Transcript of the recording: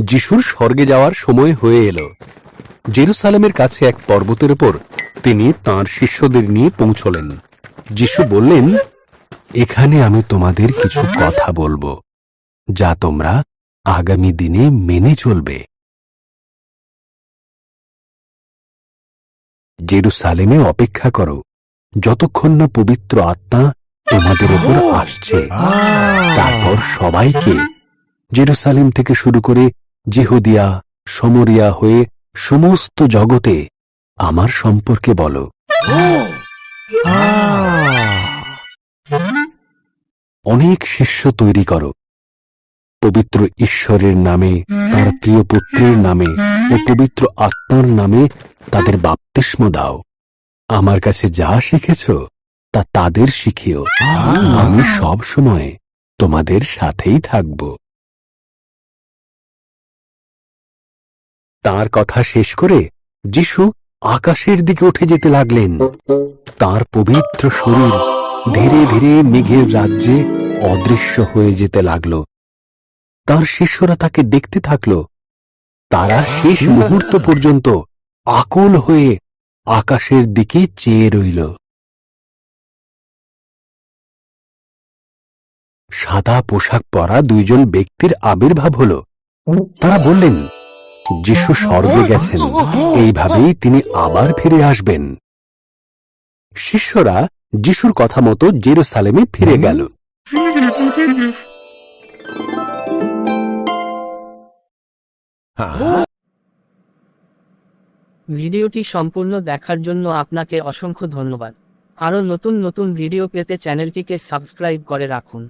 যিশুর স্বর্গে যাওয়ার সময় হয়ে এলো। জেরুসালেমের কাছে এক পর্বতের উপর তিনি তাঁর শিষ্যদের নিয়ে পৌঁছলেন। যিশু বললেন, এখানে আমি তোমাদের কিছু কথা বলবো, যা তোমরা আগামী দিনে মেনে চলবে। জেরুসালেমে অপেক্ষা করো, যতক্ষণ না পবিত্র আত্মা তোমাদের উপর আসছে। তারপর সবাইকে, জেরুসালেম থেকে শুরু করে জিহুদিয়া, সমরিয়া হয়ে সমস্ত জগতে আমার সম্পর্কে বলো। অনেক শিষ্য তৈরি করো, পবিত্র ঈশ্বরের নামে, তার প্রিয় পুত্রের নামে ও পবিত্র আত্মার নামে তাদের বাপ্তিস্ম দাও। আমার কাছে যা শিখেছ তা তাদের শিখিও। আমি সব সময় তোমাদের সাথেই থাকব। তার কথা শেষ করে যিশু আকাশের দিকে উঠে যেতে লাগলেন। তার পবিত্র শরীর ধীরে ধীরে মেঘের রাজ্যে অদৃশ্য হয়ে যেতে লাগল। তার শিষ্যরা তাকে দেখতে থাকল। তারা শেষ মুহূর্ত পর্যন্ত আকুল হয়ে আকাশের দিকে চেয়ে রইল। সাদা পোশাক পরা দুইজন ব্যক্তির আবির্ভাব হল। তারা বললেন, যিশু স্বর্গে গেছেন, এইভাবেই তিনি আবার ফিরে আসবেন। শিষ্যরা যিশুর কথা মতো জেরুসালেমে ফিরে গেল। ভিডিওটি সম্পূর্ণ দেখার জন্য আপনাকে অসংখ্য ধন্যবাদ। আরও নতুন নতুন ভিডিও পেতে চ্যানেলটিকে সাবস্ক্রাইব করে রাখুন।